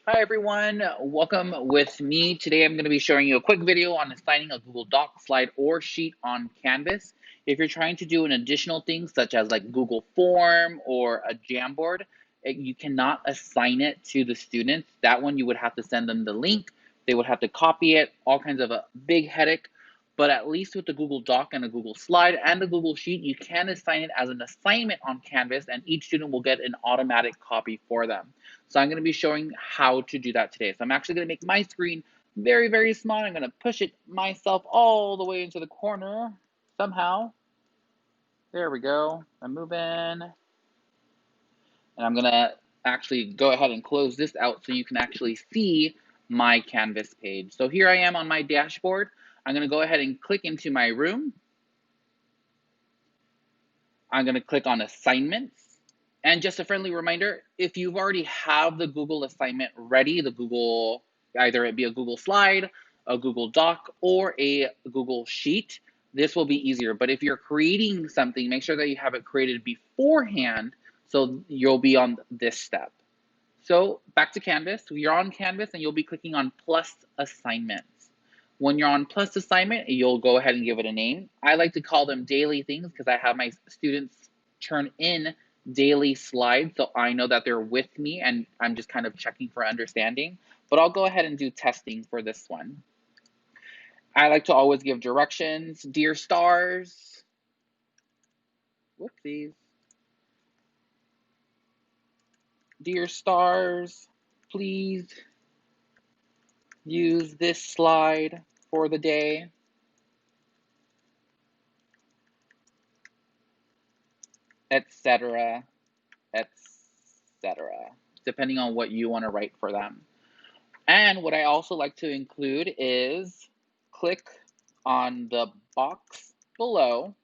Hi everyone, welcome with me. Today I'm going to be showing you a quick video on assigning a Google Doc, slide, or sheet on Canvas. If you're trying to do an additional thing such as like Google Form or a Jamboard, you cannot assign it to the students. That one you would have to send them the link, they would have to copy it, all kinds of a big headache. But at least with the Google Doc and a Google Slide and a Google Sheet, you can assign it as an assignment on Canvas and each student will get an automatic copy for them. So I'm going to be showing how to do that today. So I'm actually going to make my screen very, very small. I'm going to push it myself all the way into the corner somehow. There we go. I'm moving. And I'm going to actually go ahead and close this out so you can actually see my Canvas page. So here I am on my dashboard. I'm going to go ahead and click into my room. I'm going to click on assignments. And just a friendly reminder, if you've already have the Google assignment ready, the Google, either it be a Google Slide, a Google Doc, or a Google Sheet, this will be easier. But if you're creating something, make sure that you have it created beforehand so you'll be on this step. So back to Canvas, you're on Canvas and you'll be clicking on plus assignments. When you're on plus assignment, you'll go ahead and give it a name. I like to call them daily things because I have my students turn in daily slides so I know that they're with me and I'm just kind of checking for understanding. But I'll go ahead and do testing for this one. I like to always give directions. Dear stars, whoopsies. Dear stars, please use this slide for the day. Etc., etc., depending on what you want to write for them. And what I also like to include is click on the box below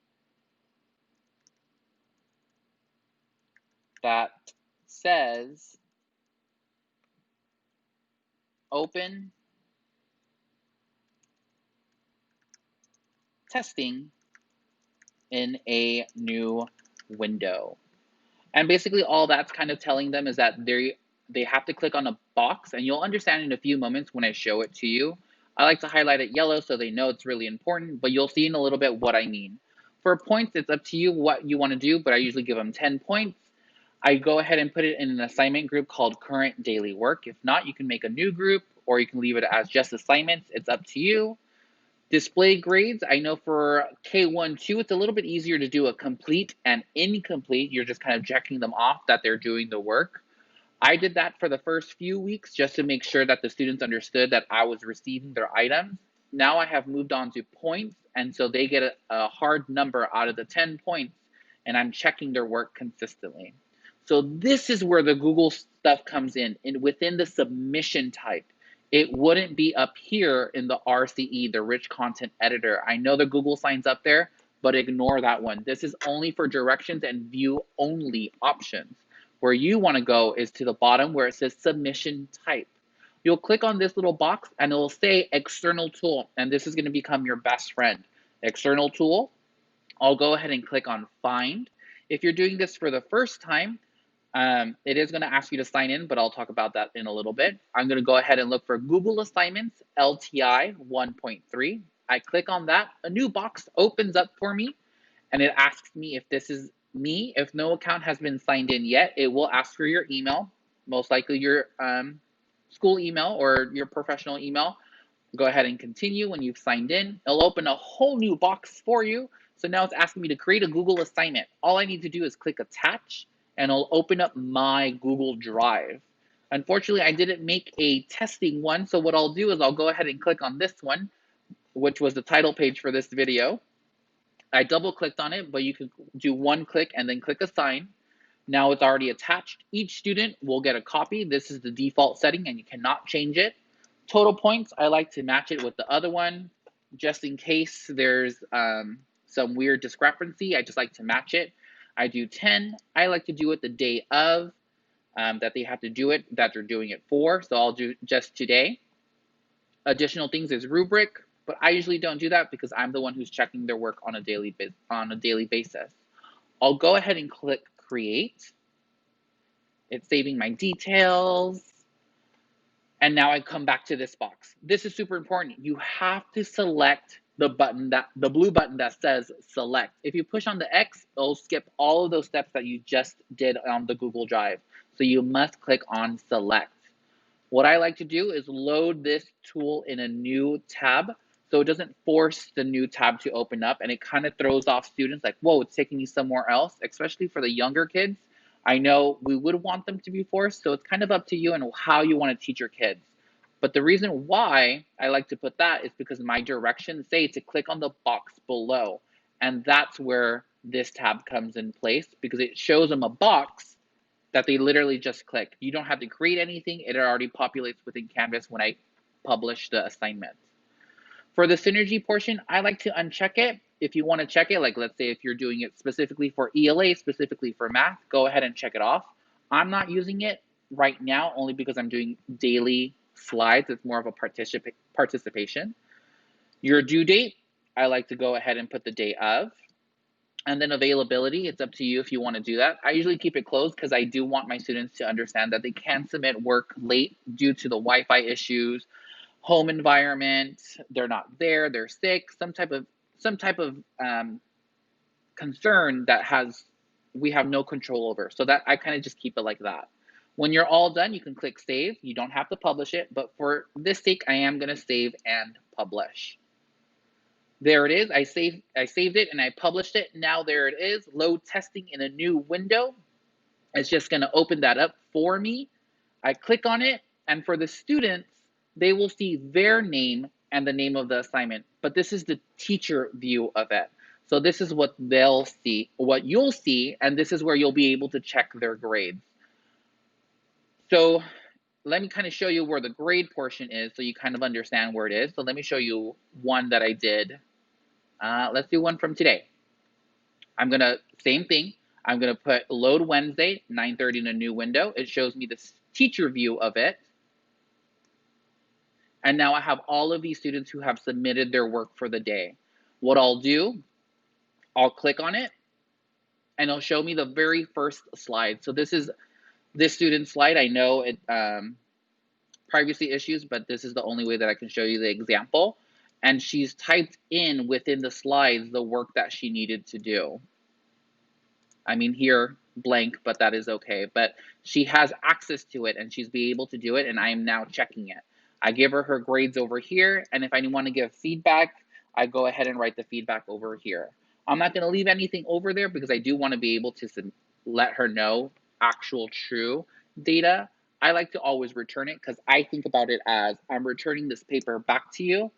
that says open testing in a new window. And basically all that's kind of telling them is that they have to click on a box, and you'll understand in a few moments when I show it to you. I like to highlight it yellow so they know it's really important, but you'll see in a little bit what I mean. For points, it's up to you what you want to do, but I usually give them 10 points. I go ahead and put it in an assignment group called current daily work. If not, you can make a new group or you can leave it as just assignments. It's up to you. Display grades, I know for K1, 2, it's a little bit easier to do a complete and incomplete. You're just kind of checking them off that they're doing the work. I did that for the first few weeks just to make sure that the students understood that I was receiving their items. Now I have moved on to points, and so they get a hard number out of the 10 points, and I'm checking their work consistently. So this is where the Google stuff comes in within the submission type. It wouldn't be up here in the RCE, the rich content editor. I know the Google sign's up there, but ignore that one. This is only for directions and view only options. Where you want to go is to the bottom where it says submission type. You'll click on this little box and it will say external tool, and this is going to become your best friend. External tool, I'll go ahead and click on find. If you're doing this for the first time, it is going to ask you to sign in, but I'll talk about that in a little bit. I'm going to go ahead and look for Google Assignments LTI 1.3. I click on that. A new box opens up for me, and it asks me if this is me. If no account has been signed in yet, it will ask for your email, most likely your school email or your professional email. Go ahead and continue when you've signed in. It'll open a whole new box for you. So now it's asking me to create a Google assignment. All I need to do is click attach and it'll open up my Google Drive. Unfortunately, I didn't make a testing one. So what I'll do is I'll go ahead and click on this one, which was the title page for this video. I double clicked on it, but you can do one click and then click assign. Now it's already attached. Each student will get a copy. This is the default setting and you cannot change it. Total points, I like to match it with the other one just in case there's some weird discrepancy. I just like to match it. I do 10. I like to do it the day of that they have to do it, that they're doing it for. So I'll do just today. Additional things is rubric, but I usually don't do that because I'm the one who's checking their work on a daily basis. I'll go ahead and click create. It's saving my details. And now I come back to this box. This is super important. You have to select the blue button that says select. If you push on the X, it'll skip all of those steps that you just did on the Google Drive. So you must click on select. What I like to do is load this tool in a new tab so it doesn't force the new tab to open up, and it kind of throws off students like, whoa, it's taking me somewhere else, especially for the younger kids. I know we would want them to be forced, so it's kind of up to you and how you want to teach your kids. But the reason why I like to put that is because my directions say to click on the box below. And that's where this tab comes in place, because it shows them a box that they literally just click. You don't have to create anything. It already populates within Canvas when I publish the assignment. For the synergy portion, I like to uncheck it. If you want to check it, like let's say if you're doing it specifically for ELA, specifically for math, go ahead and check it off. I'm not using it right now only because I'm doing daily slides. It's more of a participation. Your due date, I like to go ahead and put the day of. And then availability, it's up to you if you want to do that. I usually keep it closed because I do want my students to understand that they can submit work late due to the Wi-Fi issues, home environment, they're not there, they're sick, some type of concern that we have no control over. So that I kind of just keep it like that. When you're all done, you can click save. You don't have to publish it, but for this sake, I am going to save and publish. There it is. I saved it and I published it. Now there it is. Load testing in a new window. It's just going to open that up for me. I click on it, and for the students, they will see their name and the name of the assignment. But this is the teacher view of it. So this is what they'll see, what you'll see, and this is where you'll be able to check their grades. So let me kind of show you where the grade portion is so you kind of understand where it is. So let me show you one that I did. Let's do one from today. Same thing. I'm gonna put load Wednesday, 9:30 in a new window. It shows me the teacher view of it. And now I have all of these students who have submitted their work for the day. What I'll do, I'll click on it and it'll show me the very first slide. So this is this student's slide. I know it privacy issues, but this is the only way that I can show you the example. And she's typed in within the slides the work that she needed to do. I mean here blank, but that is okay. But she has access to it and she's be able to do it, and I am now checking it. I give her grades over here, and if I want to give feedback, I go ahead and write the feedback over here. I'm not going to leave anything over there because I do want to be able to let her know actual true data. I like to always return it because I think about it as I'm returning this paper back to you.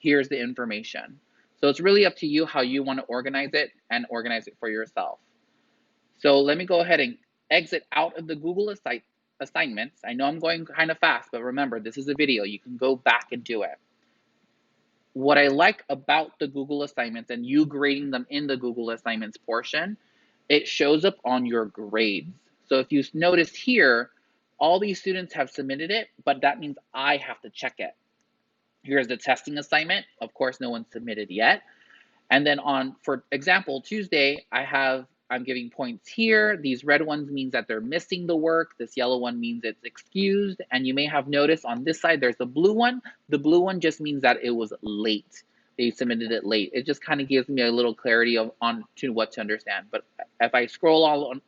Here's the information. So it's really up to you how you want to organize it and organize it for yourself. So let me go ahead and exit out of the Google assignments. I know I'm going kind of fast, but remember, this is a video. You can go back and do it. What I like about the Google assignments and you grading them in the Google assignments portion, it shows up on your grades. So if you notice here, all these students have submitted it, but that means I have to check it. Here's the testing assignment. Of course, no one submitted yet. And then for example, Tuesday, I'm giving points here. These red ones means that they're missing the work. This yellow one means it's excused. And you may have noticed on this side, there's a blue one. The blue one just means that it was late. They submitted it late. It just kind of gives me a little clarity on what to understand. But if I scroll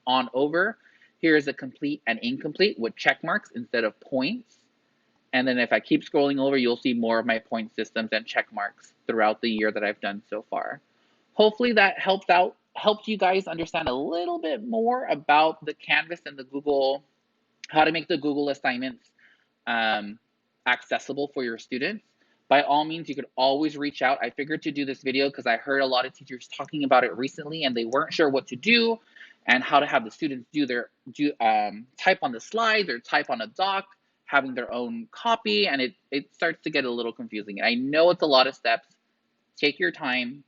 on over, here's a complete and incomplete with check marks instead of points. And then if I keep scrolling over, you'll see more of my point systems and check marks throughout the year that I've done so far. Hopefully that helped you guys understand a little bit more about the Canvas and the Google, how to make the Google assignments accessible for your students. By all means, you could always reach out. I figured to do this video because I heard a lot of teachers talking about it recently and they weren't sure what to do and how to have the students type on the slides or type on a doc, having their own copy, and it starts to get a little confusing. I know it's a lot of steps. Take your time,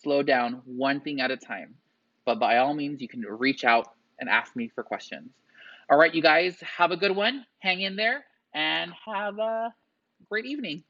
slow down, one thing at a time. But by all means, you can reach out and ask me for questions. All right, you guys, have a good one. Hang in there and have a great evening.